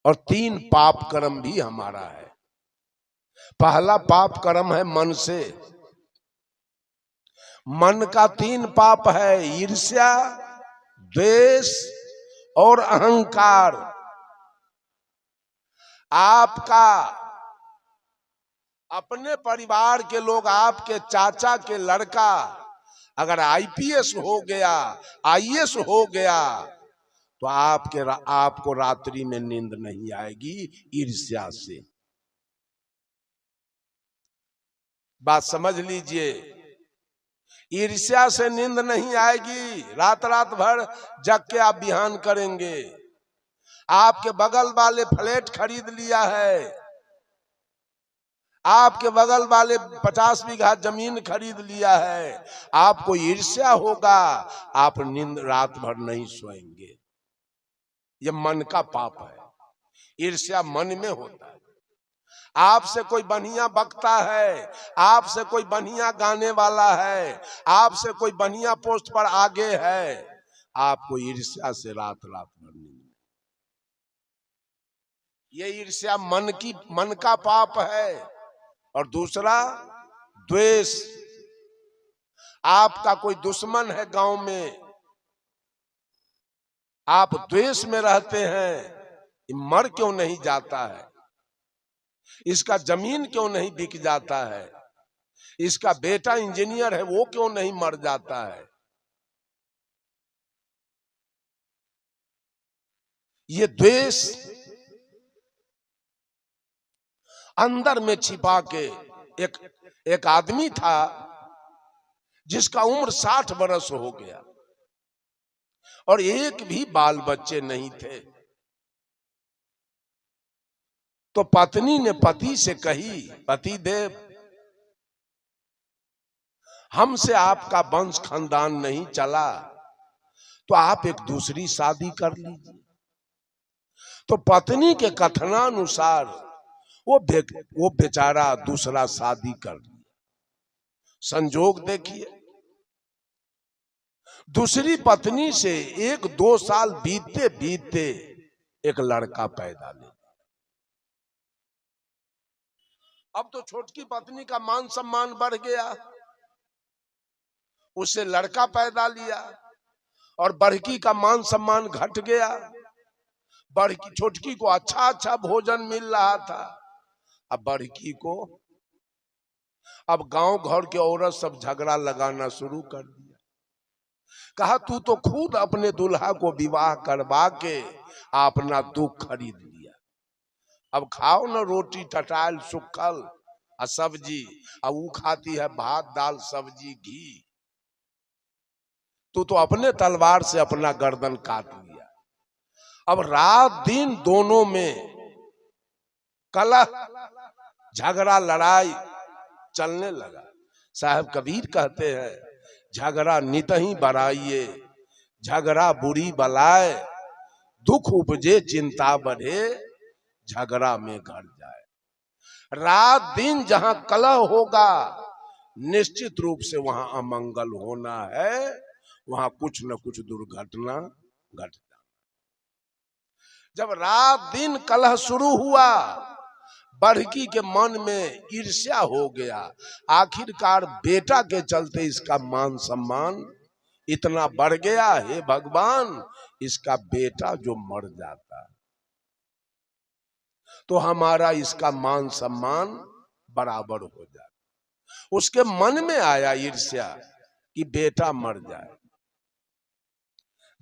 और 3 पाप कर्म भी हमारा है। पहला पाप कर्म है मन से। मन का 3 पाप है, ईर्ष्या, द्वेष और अहंकार। आपका अपने परिवार के लोग, आपके चाचा के लड़का अगर आईपीएस हो गया, आईएएस हो गया, तो आपको रात्रि में नींद नहीं आएगी, ईर्ष्या से। बात समझ लीजिए, ईर्ष्या से नींद नहीं आएगी, रात रात भर जग के आप बिहान करेंगे। आपके बगल वाले फ्लैट खरीद लिया है, आपके बगल वाले 50 बीघा जमीन खरीद लिया है, आपको ईर्ष्या होगा, आप नींद रात भर नहीं सोएंगे। ये मन का पाप है, ईर्ष्या मन में होता है। आपसे कोई बढ़िया बकता है, आपसे कोई बढ़िया गाने वाला है, आपसे कोई बढ़िया पोस्ट पर आगे है, आपको ईर्ष्या से रात रात भर नींद। ये ईर्ष्या मन का पाप है। और दूसरा द्वेष। आपका कोई दुश्मन है गांव में, आप द्वेष में रहते हैं, मर क्यों नहीं जाता है, इसका जमीन क्यों नहीं बिक जाता है, इसका बेटा इंजीनियर है वो क्यों नहीं मर जाता है। ये द्वेष अंदर में छिपा के एक आदमी था जिसका उम्र 60 बरस हो गया और एक भी बाल बच्चे नहीं थे। तो पत्नी ने पति से कही, पति देव, हमसे आपका वंश खानदान नहीं चला, तो आप एक दूसरी शादी कर लीजिए। तो पत्नी के कथनानुसार वो बेचारा दूसरा शादी कर लिया। संजोग देखिए, दूसरी पत्नी से 1-2 साल बीतते बीतते एक लड़का पैदा ले। अब तो छोटकी पत्नी का मान सम्मान बढ़ गया, उससे लड़का पैदा लिया, और बड़की का मान सम्मान घट गया। बड़की छोटकी को अच्छा अच्छा भोजन मिल रहा था, अब बड़की को, अब गांव घर के औरत सब झगड़ा लगाना शुरू कर दिया। कहा तू तो खुद अपने दूल्हा को विवाह करवा के अपना दुख खरीद लिया, अब खाओ ना रोटी टटाल सुखल और सब्जी, अब वो खाती है भात दाल सब्जी घी। तू तो अपने तलवार से अपना गर्दन काट लिया। अब रात दिन दोनों में कलह झगड़ा लड़ाई चलने लगा। साहब कबीर कहते हैं, झगड़ा नित ही बढ़ाइए, झगड़ा बुरी बलाए, दुख उपजे चिंता बढ़े, झगड़ा में घर जाए। रात दिन जहां कलह होगा निश्चित रूप से वहां अमंगल होना है, वहां कुछ न कुछ दुर्घटना घट जाए। जब रात दिन कलह शुरू हुआ, बड़की के मन में ईर्ष्या हो गया। आखिरकार बेटा के चलते इसका मान सम्मान इतना बढ़ गया, हे भगवान, इसका बेटा जो मर जाता तो हमारा इसका मान सम्मान बराबर हो जाता। उसके मन में आया ईर्ष्या कि बेटा मर जाए।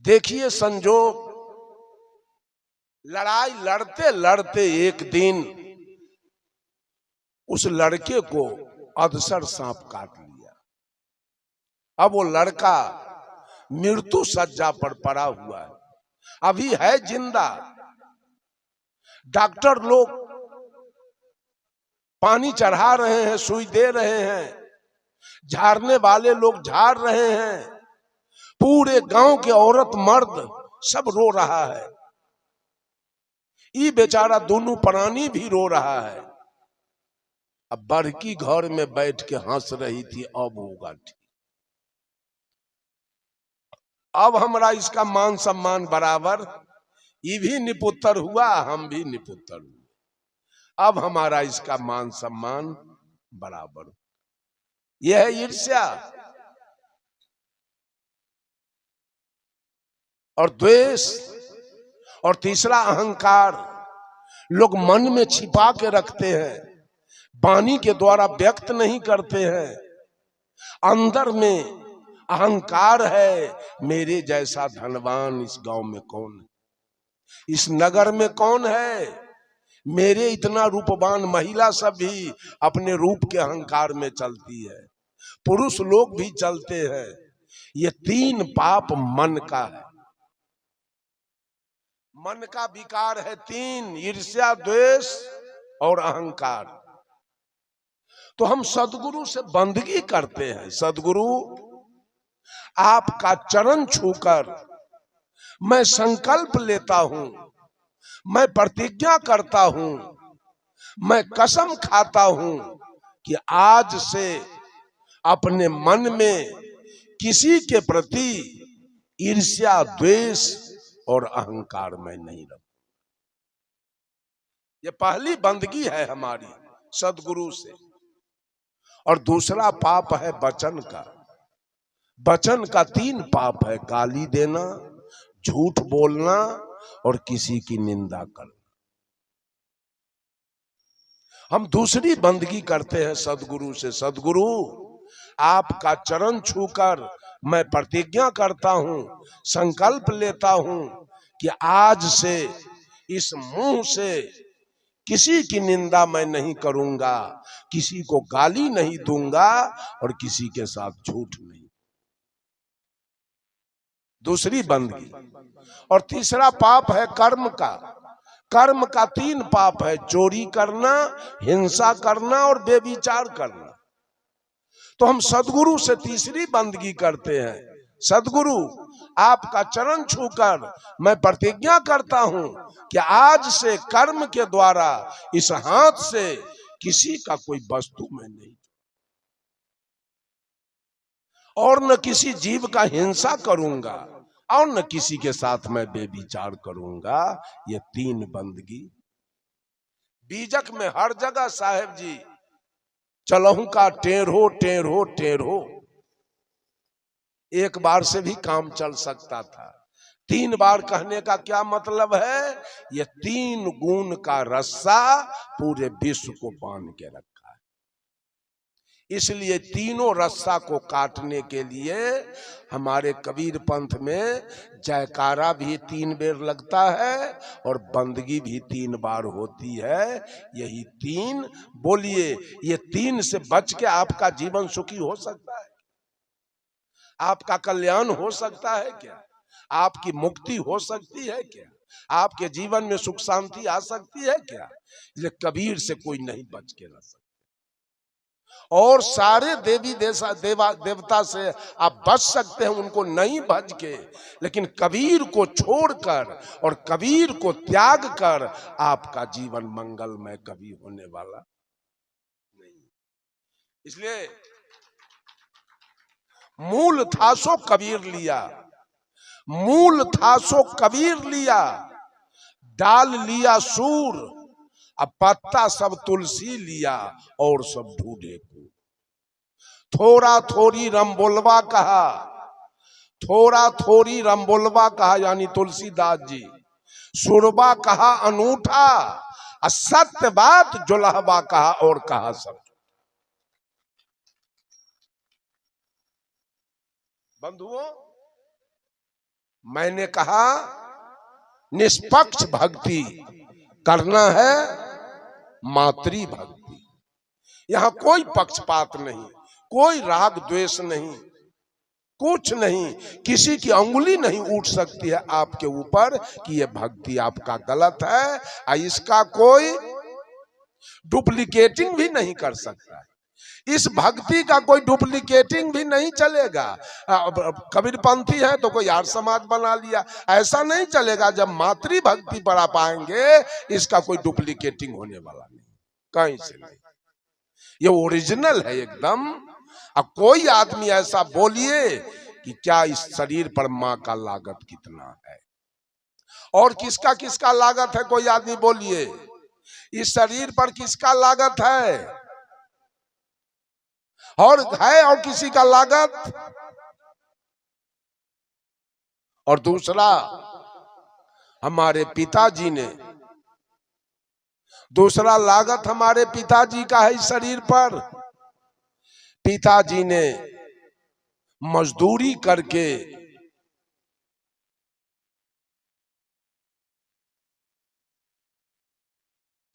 देखिए संजोग, लड़ाई लड़ते लड़ते एक दिन उस लड़के को अधसर सांप काट लिया। अब वो लड़का मृत्यु सज्जा पर पड़ा हुआ है, अभी है जिंदा। डॉक्टर लोग पानी चढ़ा रहे हैं, सुई दे रहे हैं, झाड़ने वाले लोग झाड़ रहे हैं, पूरे गांव के औरत मर्द सब रो रहा है, ये बेचारा दोनों प्राणी भी रो रहा है। अब बड़की घर में बैठ के हंस रही थी, अब होगा ठीक, अब हमारा इसका मान सम्मान बराबर। ये भी निपुत्र हुआ, हम भी निपुत्र हुए। अब हमारा इसका मान सम्मान बराबर। यह है ईर्ष्या और द्वेष। और तीसरा अहंकार, लोग मन में छिपा के रखते हैं, वाणी के द्वारा व्यक्त नहीं करते हैं। अंदर में अहंकार है, मेरे जैसा धनवान इस गांव में कौन है, इस नगर में कौन है, मेरे इतना रूपवान। महिला सब भी अपने रूप के अहंकार में चलती है, पुरुष लोग भी चलते हैं। ये तीन पाप मन का है, मन का विकार है तीन, ईर्ष्या, द्वेष और अहंकार। तो हम सदगुरु से बंदगी करते हैं। सदगुरु, आपका चरण छूकर मैं संकल्प लेता हूं, मैं प्रतिज्ञा करता हूं, मैं कसम खाता हूं कि आज से अपने मन में किसी के प्रति ईर्ष्या, द्वेष और अहंकार में नहीं रखूं। ये पहली बंदगी है हमारी सदगुरु से। और दूसरा पाप है वचन का। वचन का तीन पाप है, गाली देना, झूठ बोलना और किसी की निंदा करना। हम दूसरी बंदगी करते हैं सदगुरु से। सदगुरु, आपका चरण छूकर मैं प्रतिज्ञा करता हूं, संकल्प लेता हूं कि आज से इस मुंह से किसी की निंदा मैं नहीं करूंगा, किसी को गाली नहीं दूंगा और किसी के साथ झूठ नहीं। दूसरी बंदगी। और तीसरा पाप है कर्म का। कर्म का तीन पाप है, चोरी करना, हिंसा करना और बेविचार करना। तो हम सदगुरु से तीसरी बंदगी करते हैं। सदगुरु, आपका चरण छूकर मैं प्रतिज्ञा करता हूं कि आज से कर्म के द्वारा इस हाथ से किसी का कोई वस्तु मैं नहीं, और न किसी जीव का हिंसा करूंगा और न किसी के साथ मैं बेविचार करूंगा। ये तीन बंदगी। बीजक में हर जगह साहेब जी चलहू का टेढ़ो टेढ़ो टेढ़ो, एक बार से भी काम चल सकता था। तीन बार कहने का क्या मतलब है? ये तीन गुण का रस्सा पूरे विश्व को बांध के रखा है। इसलिए तीनों रस्सा को काटने के लिए हमारे कबीर पंथ में जयकारा भी 3 बेर लगता है और बंदगी भी 3 बार होती है। यही 3 बोलिए, ये 3 से बच के आपका जीवन सुखी हो सकता है? आपका कल्याण हो सकता है क्या? आपकी मुक्ति हो सकती है क्या? आपके जीवन में सुख शांति आ सकती है क्या? इसलिए कबीर से कोई नहीं बच के रह सकता। और सारे देवी देवता से आप बच सकते हैं, उनको नहीं भज के, लेकिन कबीर को छोड़कर और कबीर को त्याग कर आपका जीवन मंगलमय कभी होने वाला नहीं। इसलिए मूल था सो कबीर लिया, मूल था सो कबीर लिया, डाल लिया सूर, अब पत्ता सब तुलसी लिया और सब ढूंढे को। थोड़ा थोड़ी रंबोलवा कहा, थोड़ा थोड़ी रंबोलवा कहा यानी तुलसीदास जी, सुरबा कहा अनूठा, असत्य बात जुलहबा कहा और कहा सब। बंधुओं, मैंने कहा निष्पक्ष भक्ति करना है, मातृ भक्ति। यहां कोई पक्षपात नहीं, कोई राग द्वेष नहीं, कुछ नहीं, किसी की अंगुली नहीं उठ सकती है आपके ऊपर कि यह भक्ति आपका गलत है। इसका कोई डुप्लीकेटिंग भी नहीं कर सकता है। इस भक्ति का कोई डुप्लीकेटिंग भी नहीं चलेगा। कबीरपंथी है तो कोई आर्य समाज बना लिया, ऐसा नहीं चलेगा। जब मातृ भक्ति पर आप आएंगे, इसका कोई डुप्लीकेटिंग होने वाला नहीं, कहीं से नहीं। ये ओरिजिनल है एकदम। अब कोई आदमी ऐसा बोलिए कि क्या इस शरीर पर माँ का लागत कितना है, और किसका किसका लागत है, कोई आदमी बोलिए। इस शरीर पर किसका लागत है? और किसी का लागत। और दूसरा, हमारे पिताजी ने, दूसरा लागत हमारे पिताजी का है इस शरीर पर। पिताजी ने मजदूरी करके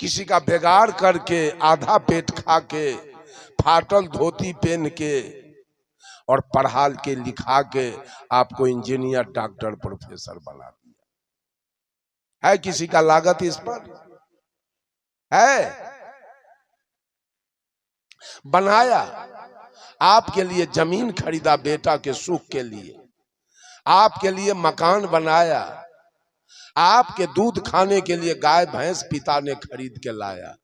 किसी का बेगार करके, आधा पेट खा के, फाटल धोती पहन के और पढ़ा के लिखा के आपको इंजीनियर, डॉक्टर, प्रोफेसर बना दिया। है किसी का लागत इस पर? है? बनाया, आपके लिए जमीन खरीदा बेटा के सुख के लिए, आपके लिए मकान बनाया, आपके दूध खाने के लिए गाय भैंस पिता ने खरीद के लाया,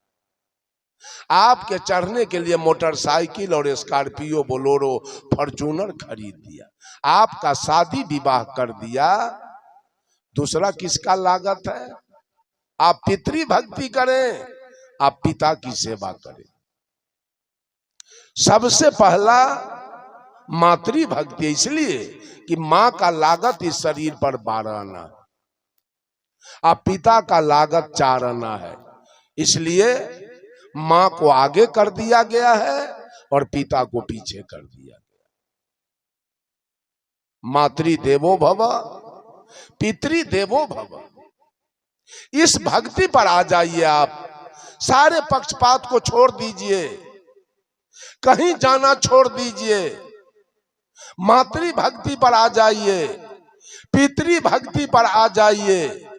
आपके चढ़ने के लिए मोटरसाइकिल और स्कॉर्पियो, बोलोरो, फॉर्च्यूनर खरीद दिया, आपका शादी विवाह कर दिया। दूसरा किसका लागत है? आप पितृ भक्ति करें, आप पिता की सेवा करें। सबसे पहला मातृ भक्ति, इसलिए कि मां का लागत इस शरीर पर 12 आना, आप पिता का लागत 4 आना है। इसलिए मां को आगे कर दिया गया है और पिता को पीछे कर दिया गया। मातृदेवो भव, पितृदेवो भव। इस भक्ति पर आ जाइए आप। सारे पक्षपात को छोड़ दीजिए, कहीं जाना छोड़ दीजिए, मातृ भक्ति पर आ जाइए, पितृ भक्ति पर आ जाइए।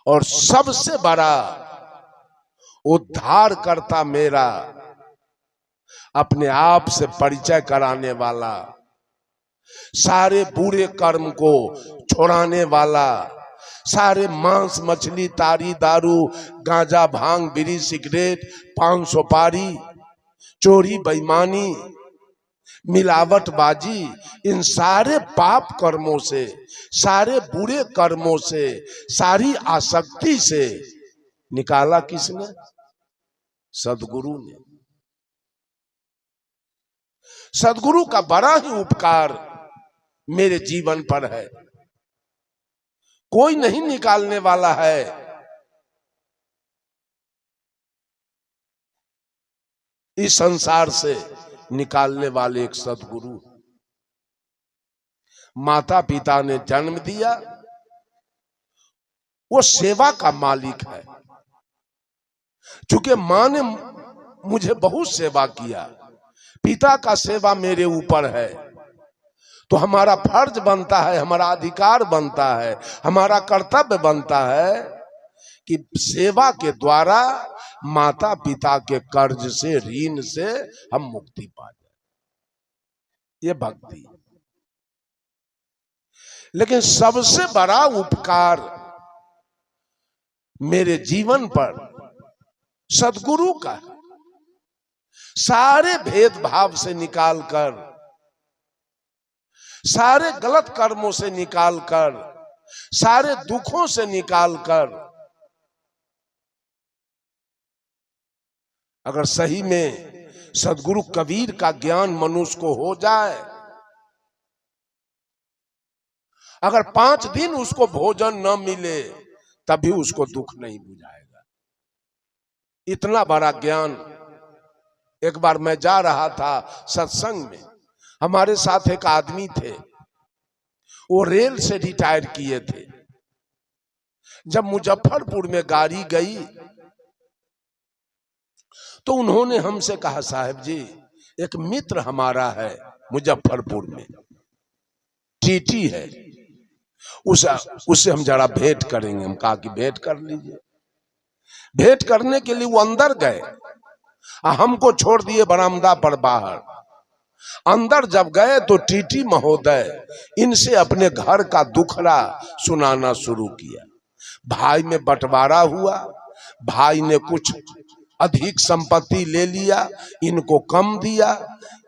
और सबसे बड़ा उद्धार करता मेरा, अपने आप से परिचय कराने वाला, सारे बुरे कर्म को छोड़ाने वाला, सारे मांस मछली तारी दारू गांजा भांग बीड़ी सिगरेट पान सुपारी चोरी बेईमानी मिलावटबाजी, इन सारे पाप कर्मों से, सारे बुरे कर्मों से, सारी आसक्ति से निकाला किसने? सदगुरु ने। सदगुरु का बड़ा ही उपकार मेरे जीवन पर है, कोई नहीं निकालने वाला है। इस संसार से निकालने वाले एक सदगुरु। माता पिता ने जन्म दिया, वो सेवा का मालिक है। चूंकि मां ने मुझे बहुत सेवा किया, पिता का सेवा मेरे ऊपर है, तो हमारा फर्ज बनता है, हमारा अधिकार बनता है, हमारा कर्तव्य बनता है कि सेवा के द्वारा माता पिता के कर्ज से, ऋण से हम मुक्ति पा जाए। ये भक्ति। लेकिन सबसे बड़ा उपकार मेरे जीवन पर सदगुरु का है। सारे भेदभाव से निकालकर, सारे गलत कर्मों से निकालकर, सारे दुखों से निकालकर, अगर सही में सदगुरु कबीर का ज्ञान मनुष्य को हो जाए, अगर 5 दिन उसको भोजन न मिले तभी उसको दुख नहीं बुझाएगा। इतना बड़ा ज्ञान। एक बार मैं जा रहा था सत्संग में, हमारे साथ एक आदमी थे, वो रेल से रिटायर किए थे। जब मुजफ्फरपुर में गाड़ी गई तो उन्होंने हमसे कहा, साहब जी एक मित्र हमारा है मुजफ्फरपुर में, टीटी है, उससे हम जरा भेंट करेंगे। हम कहा कि भेंट कर लीजिए। भेंट करने के लिए वो अंदर गए, हमको छोड़ दिए बरामदा पर बाहर। अंदर जब गए तो टीटी महोदय इनसे अपने घर का दुखड़ा सुनाना शुरू किया। भाई में बंटवारा हुआ, भाई ने कुछ अधिक संपत्ति ले लिया, इनको कम दिया,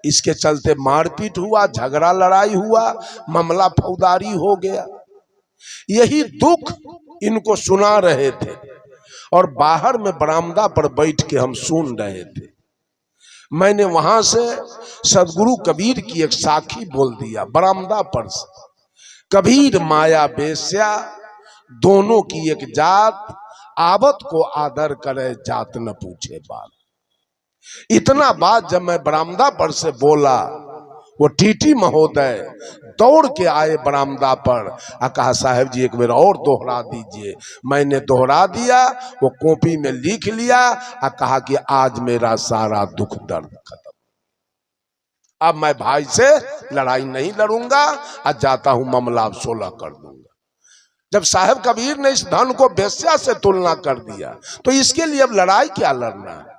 इसके चलते मारपीट हुआ, झगड़ा लड़ाई हुआ, मामला फौजदारी हो गया। यही दुख इनको सुना रहे थे और बाहर में बरामदा पर बैठ के हम सुन रहे थे। मैंने वहां से सदगुरु कबीर की एक साखी बोल दिया बरामदा पर से, कबीर माया बेस्या दोनों की एक जात, आवत को आदर करे जात न पूछे बात। इतना बात जब मैं बरामदा पर से बोला, वो टीटी महोदय दौड़ के आए बरामदा पर और कहा साहब जी एक बार और दोहरा दीजिए। मैंने दोहरा दिया, वो कॉपी में लिख लिया और कहा कि आज मेरा सारा दुख दर्द खत्म, अब मैं भाई से लड़ाई नहीं लड़ूंगा और जाता हूं मामला 16 कर दूंगा। जब साहब कबीर ने इस धन को बेस्या से तुलना कर दिया तो इसके लिए अब लड़ाई क्या लड़ना है,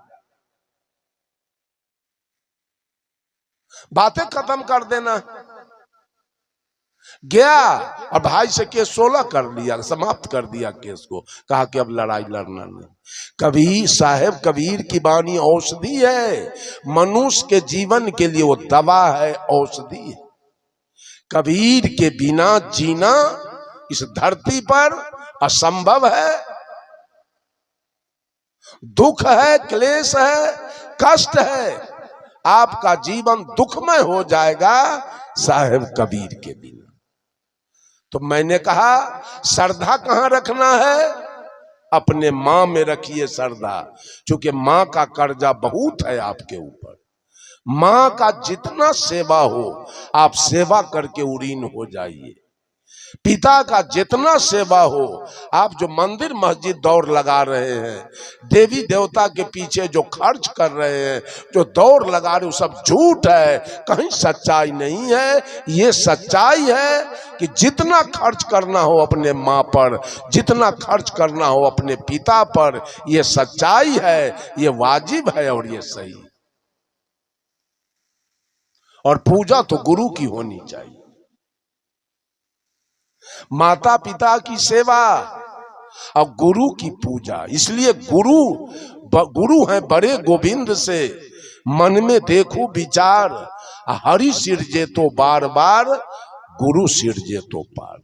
बातें खत्म कर देना। गया और भाई से केस 16 कर लिया, समाप्त कर दिया केस को, कहा कि अब लड़ाई लड़ना नहीं। कबीर साहब कबीर की वाणी औषधि है, मनुष्य के जीवन के लिए वो दवा है, औषधि है। कबीर के बिना जीना इस धरती पर असंभव है। दुख है, क्लेश है, कष्ट है, आपका जीवन दुखमय हो जाएगा साहेब कबीर के बिना। तो मैंने कहा श्रद्धा कहां रखना है, अपने मां में रखिए श्रद्धा, क्योंकि मां का कर्जा बहुत है आपके ऊपर। मां का जितना सेवा हो आप सेवा करके उरीन हो जाइए। पिता का जितना सेवा हो, आप जो मंदिर मस्जिद दौड़ लगा रहे हैं, देवी देवता के पीछे जो खर्च कर रहे हैं, जो दौड़ लगा रहे हो, सब झूठ है, कहीं सच्चाई नहीं है। ये सच्चाई है कि जितना खर्च करना हो अपने माँ पर, जितना खर्च करना हो अपने पिता पर, ये सच्चाई है, ये वाजिब है और ये सही। और पूजा तो गुरु की होनी चाहिए, माता पिता की सेवा और गुरु की पूजा। इसलिए गुरु हैं बड़े गोविंद से, मन में देखो विचार, हरि सिरजे तो बार बार, गुरु सिरजे तो पार।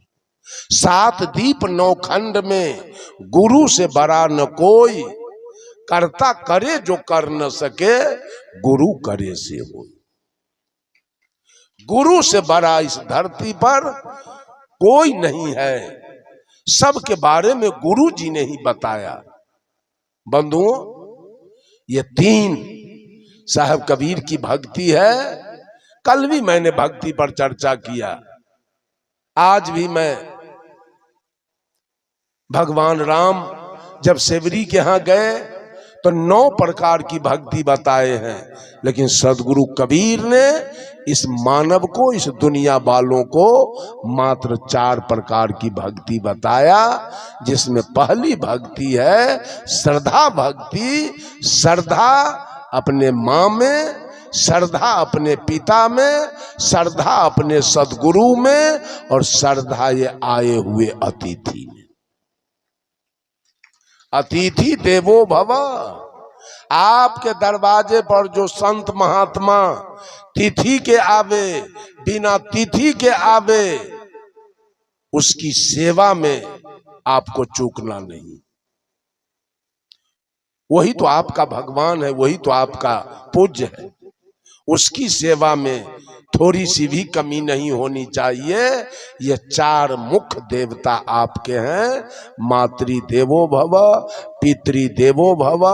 7 दीप 9 खंड में गुरु से बड़ा न कोई, करता करे जो कर न सके, गुरु करे से हो। गुरु से बड़ा इस धरती पर कोई नहीं है, सबके बारे में गुरु जी ने ही बताया। बंधुओं, ये 3 साहब कबीर की भक्ति है। कल भी मैंने भक्ति पर चर्चा किया, आज भी मैं भगवान राम जब सेवरी के यहां गए तो 9 प्रकार की भक्ति बताए हैं, लेकिन सदगुरु कबीर ने इस मानव को, इस दुनिया वालों को मात्र 4 प्रकार की भक्ति बताया, जिसमें पहली भक्ति है श्रद्धा भक्ति। श्रद्धा अपने माँ में, श्रद्धा अपने पिता में, श्रद्धा अपने सदगुरु में, और श्रद्धा ये आए हुए अतिथि में। अतिथि देवो भव। आपके दरवाजे पर जो संत महात्मा तिथि के आवे, बिना तिथि के आवे, उसकी सेवा में आपको चूकना नहीं। वही तो आपका भगवान है, वही तो आपका पूज्य है। उसकी सेवा में थोड़ी सी भी कमी नहीं होनी चाहिए। ये 4 मुख्य देवता आपके हैं, मातृ देवो भव, पितृ देवो भव,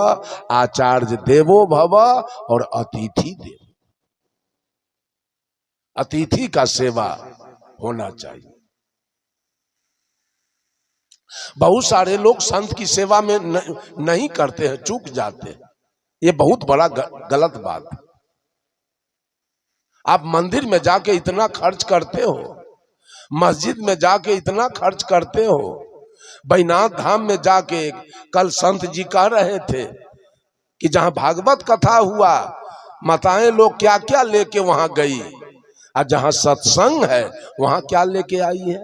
आचार्य देवो भव और अतिथि देव। अतिथि का सेवा होना चाहिए। बहुत सारे लोग संत की सेवा में नहीं करते हैं, चूक जाते हैं। ये बहुत बड़ा गलत बात है। आप मंदिर में जाके इतना खर्च करते हो, मस्जिद में जाके इतना खर्च करते हो, बैजनाथ धाम में जाके, कल संत जी कह रहे थे कि जहां भागवत कथा हुआ, माताएं लोग क्या क्या लेके वहां गई, और जहां सत्संग है वहां क्या लेके आई है?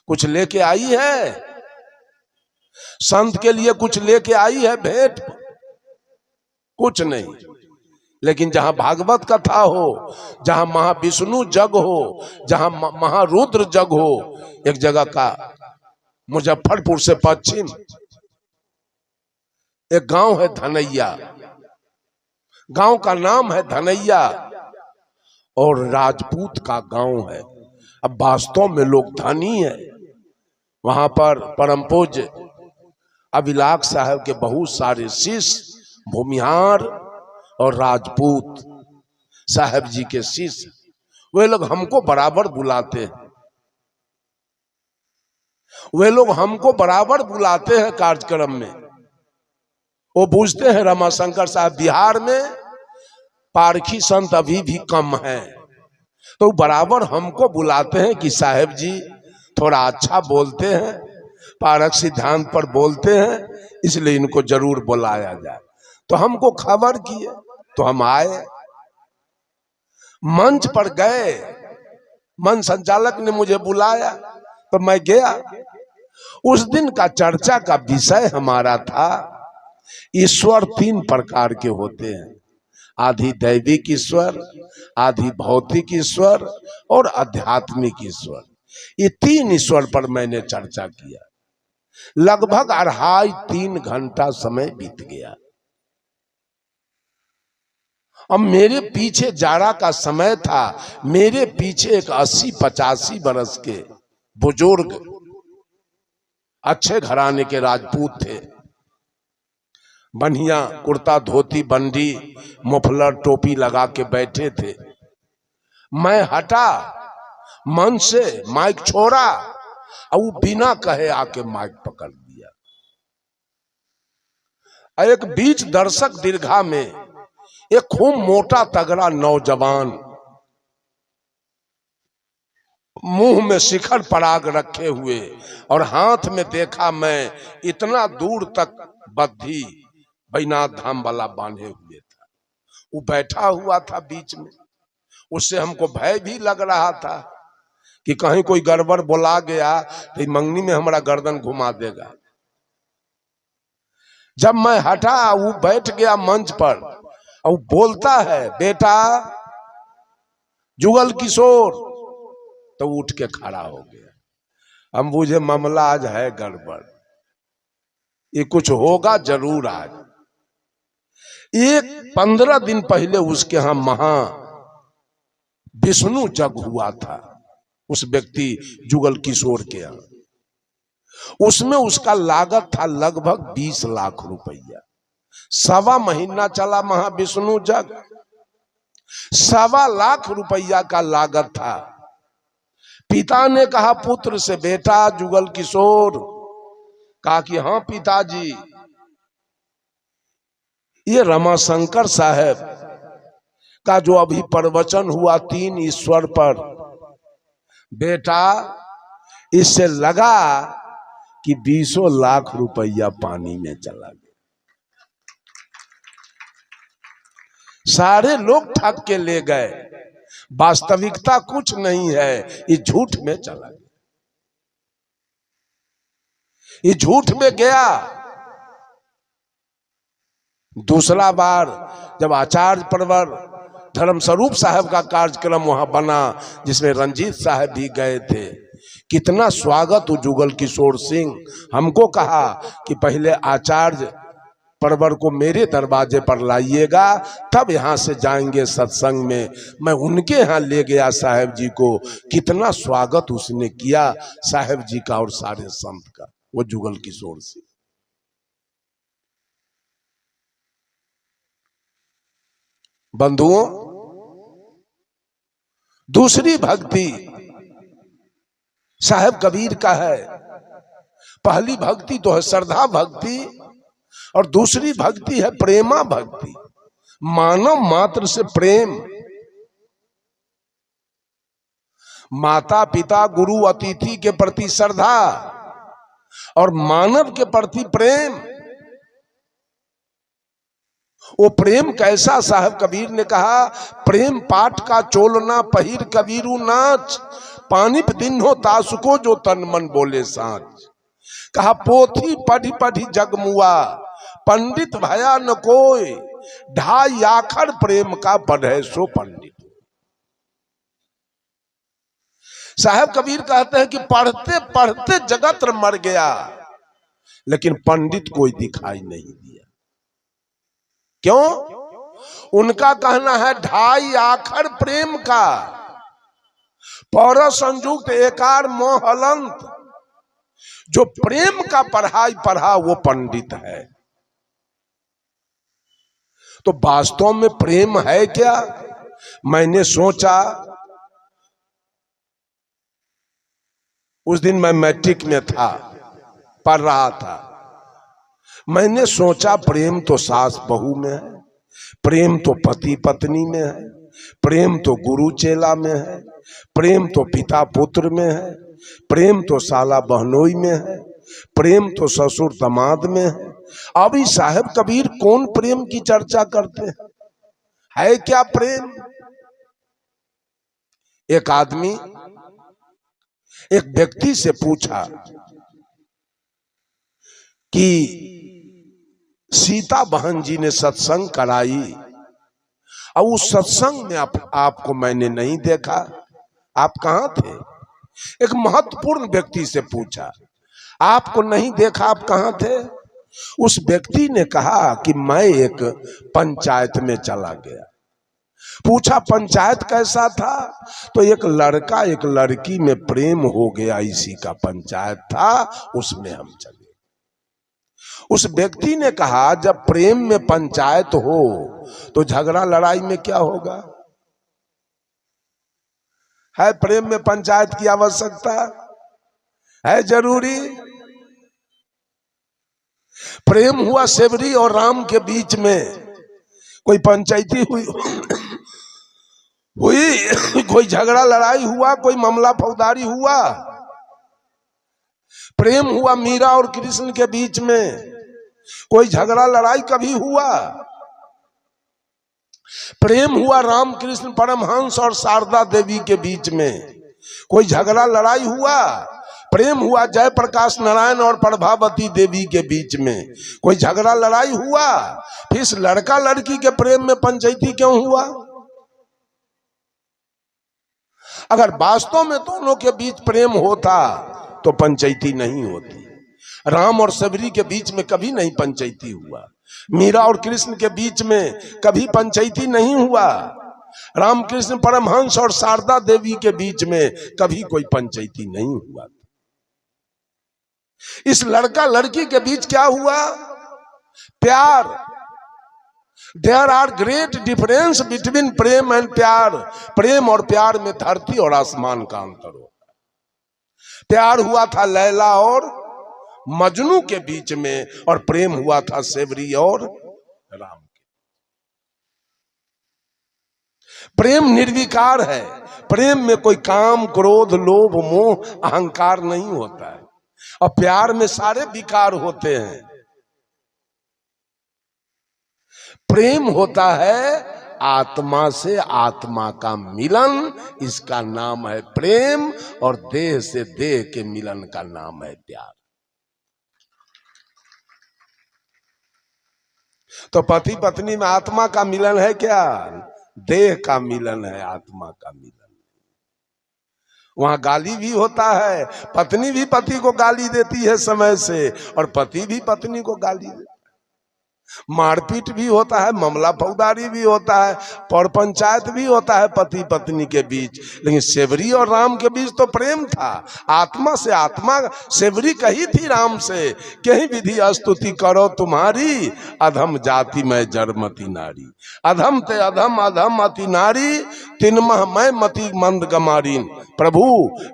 कुछ लेके आई है? संत के लिए कुछ लेके आई है भेंट? कुछ नहीं। लेकिन जहां भागवत कथा हो, जहां महाविष्णु जग हो, जहां महारुद्र जग हो, एक जगह का मुजफ्फरपुर से पश्चिम एक गांव है धनैया, गांव का नाम है धनैया और राजपूत का गांव है। अब वास्तव में लोग धनी है। वहां पर परम पूज्य अभिलाष साहब के बहुत सारे शिष्य भूमिहार और राजपूत साहब जी के शिष्य, वे लोग हमको बराबर बुलाते हैं, वे लोग हमको बराबर बुलाते हैं कार्यक्रम में। वो पूछते हैं रमाशंकर साहब बिहार में पारखी संत अभी भी कम है, तो बराबर हमको बुलाते हैं कि साहब जी थोड़ा अच्छा बोलते हैं, पारक सिद्धांत पर बोलते हैं, इसलिए इनको जरूर बुलाया जाए। तो हमको खबर किए तो हम आए, मंच पर गए, मंच संचालक ने मुझे बुलाया तो मैं गया। उस दिन का चर्चा का विषय हमारा था ईश्वर 3 प्रकार के होते हैं, आधि दैविक ईश्वर, आधि भौतिक ईश्वर और आध्यात्मिक ईश्वर। ये 3 ईश्वर पर मैंने चर्चा किया। लगभग 2.5-3 घंटा समय बीत गया। अब मेरे पीछे जाड़ा का समय था, मेरे पीछे एक 80-85 बरस के बुजुर्ग अच्छे घराने के राजपूत थे, बढ़िया कुर्ता धोती बंडी मुफलर टोपी लगा के बैठे थे। मैं हटा मंच से, माइक छोड़ा और वो बिना कहे आके माइक पकड़ दिया। एक बीच दर्शक दीर्घा में एक खूब मोटा तगड़ा नौजवान, मुंह में शिखर पराग रखे हुए और हाथ में देखा मैं इतना दूर तक बद्धी बैनाथ धाम वाला बांधे हुए था। वो बैठा हुआ था बीच में, उससे हमको भय भी लग रहा था कि कहीं कोई गड़बड़ बोला गया तो मंगनी में हमारा गर्दन घुमा देगा। जब मैं हटा वो बैठ गया मंच पर और बोलता है बेटा जुगल किशोर, तो उठ के खड़ा हो गया। हम बुझे मामला आज है गड़बड़, ये कुछ होगा जरूर आज। एक 15 दिन पहले उसके यहां महा विष्णु जग हुआ था, उस व्यक्ति जुगल किशोर के यहां। उसमें उसका लागत था लगभग 20 लाख रुपया। 1.25 महीना चला महाविष्णु जग, 1.25 लाख रुपया का लागत था। पिता ने कहा पुत्र से बेटा जुगल किशोर, कहा कि हाँ पिताजी, ये रमाशंकर साहब का जो अभी प्रवचन हुआ 3 ईश्वर पर, बेटा इससे लगा कि 20 लाख रुपया पानी में चला गया। सारे लोग ठग के ले गए, वास्तविकता कुछ नहीं है, ये झूठ में चला गया, ये झूठ में गया। दूसरा बार जब आचार्य परवर धर्मस्वरूप साहब का कार्यक्रम वहां बना, जिसमें रंजीत साहब भी गए थे, कितना स्वागत हो जुगल किशोर सिंह। हमको कहा कि पहले आचार्य परवर को मेरे दरवाजे पर लाइएगा, तब यहां से जाएंगे सत्संग में। मैं उनके यहां ले गया साहब जी को, कितना स्वागत उसने किया साहब जी का और सारे संत का, वो जुगल किशोर सिंह। बंधुओं, दूसरी भक्ति साहब कबीर का है। पहली भक्ति तो है श्रद्धा भक्ति और दूसरी भक्ति है प्रेमा भक्ति, मानव मात्र से प्रेम। माता पिता गुरु अतिथि के प्रति श्रद्धा और मानव के प्रति प्रेम। वो प्रेम कैसा? साहब कबीर ने कहा, प्रेम पाट का चोलना पहिर कबीरू नाच, पानी दिन हो तासुको जो तन मन बोले सांच। कहा पोथी पढ़ी पढ़ी जगमुआ, पंडित भया न कोई, ढाई आखर प्रेम का बढ़े सो पंडित। साहब कबीर कहते हैं कि पढ़ते पढ़ते जगत मर गया, लेकिन पंडित कोई दिखाई नहीं दिया। क्यों? उनका कहना है ढाई आखर प्रेम का, पौर संयुक्त एकार मोह हलंत। जो प्रेम का पढ़ाई पढ़ा वो पंडित है। तो वास्तव में प्रेम है क्या? मैंने सोचा, उस दिन मैं मैट्रिक में था, पढ़ रहा था, मैंने सोचा प्रेम तो सास बहू में है, प्रेम तो पति पत्नी में है, प्रेम तो गुरु चेला में है, प्रेम तो पिता पुत्र में है, प्रेम तो साला बहनोई में है, प्रेम तो ससुर दामाद में है। अभी साहब कबीर कौन प्रेम की चर्चा करते हैं? है क्या प्रेम? एक आदमी एक व्यक्ति से पूछा कि सीता बहन जी ने सत्संग कराई और उस सत्संग में आपको मैंने नहीं देखा, आप कहां थे? एक महत्वपूर्ण व्यक्ति से पूछा, आपको नहीं देखा, आप कहां थे? उस व्यक्ति ने कहा कि मैं एक पंचायत में चला गया। पूछा पंचायत कैसा था? तो एक लड़का एक लड़की में प्रेम हो गया, इसी का पंचायत था, उसमें हम चले। उस व्यक्ति ने कहा जब प्रेम में पंचायत हो तो झगड़ा लड़ाई में क्या होगा? है प्रेम में पंचायत की आवश्यकता? है जरूरी? प्रेम हुआ सेवरी और राम के बीच में, कोई पंचायती हुई कोई झगड़ा लड़ाई हुआ, कोई मामला फौजदारी हुआ? प्रेम हुआ मीरा और कृष्ण के बीच में, कोई झगड़ा लड़ाई कभी हुआ? प्रेम हुआ राम कृष्ण परमहंस और शारदा देवी के बीच में, कोई झगड़ा लड़ाई हुआ? प्रेम हुआ जयप्रकाश नारायण और प्रभावती देवी के बीच में, कोई झगड़ा लड़ाई हुआ? फिर इस लड़का लड़की के प्रेम में पंचायती क्यों हुआ? अगर वास्तव में दोनों के बीच प्रेम होता तो पंचायती नहीं होती। राम और सबरी के बीच में कभी नहीं पंचायती हुआ, मीरा और कृष्ण के बीच में कभी पंचायती नहीं हुआ, रामकृष्ण परमहंस और शारदा देवी के बीच में कभी कोई पंचायती नहीं हुआ। इस लड़का लड़की के बीच क्या हुआ? प्यार। There are great difference between prem and pyar. प्रेम और प्यार में धरती और आसमान का अंतर होता है। प्यार हुआ था लैला और मजनू के बीच में, और प्रेम हुआ था सेवरी और राम के। प्रेम निर्विकार है, प्रेम में कोई काम क्रोध लोभ मोह अहंकार नहीं होता है, और प्यार में सारे विकार होते हैं। प्रेम होता है आत्मा से आत्मा का मिलन, इसका नाम है प्रेम, और देह से देह के मिलन का नाम है प्यार। तो पति पत्नी में आत्मा का मिलन है क्या? देह का मिलन है, आत्मा का मिलन। वहां गाली भी होता है, पत्नी भी पति को गाली देती है समय से, और पति भी पत्नी को गाली देता है। मारपीट भी होता है, मामला फौजदारी भी होता है, और पंचायत भी होता है पति पत्नी के बीच। लेकिन सेवरी और राम के बीच तो प्रेम था, आत्मा से आत्मा। सेवरी कही थी राम से, कहीं विधि स्तुति करो तुम्हारी, अधम जाति में जरमती नारी। अधम ते अधम अधम अति नारी, तिनमह मैं मति मंद गमारीन। प्रभु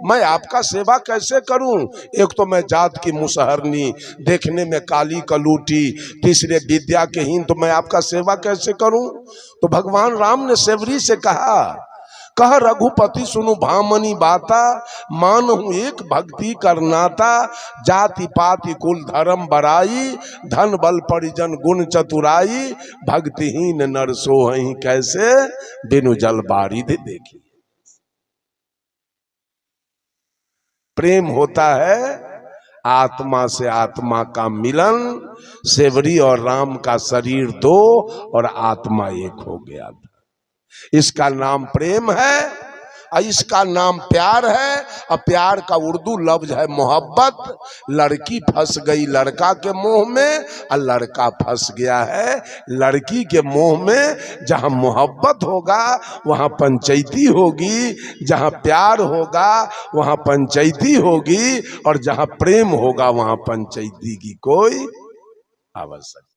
मैं आपका सेवा कैसे करूं? एक तो मैं जात की मुसहरनी, देखने में काली कलूटी, तीसरे विद्या के हीन, तो मैं आपका सेवा कैसे करूं? तो भगवान राम ने सेवरी से कहा, कह रघुपति सुनु भामनी बाता, मानहु एक भक्ति करनाता, जाति पाति कुल धर्म बराई, धन बल परिजन गुण चतुराई, भक्तिहीन नर सोहहि कैसे, बिनु जल बारिधि देखी। प्रेम होता है आत्मा से आत्मा का मिलन, सेवरी और राम का शरीर दो और आत्मा एक हो गया। इसका नाम प्रेम है और इसका नाम प्यार है। और प्यार का उर्दू लफ्ज है मोहब्बत। लड़की फंस गई लड़का के मोह में और लड़का फंस गया है लड़की के मोह में। जहां मोहब्बत होगा वहां पंचायती होगी, जहां प्यार होगा वहां पंचायती होगी, और जहां प्रेम होगा वहां पंचायती की कोई आवश्यकता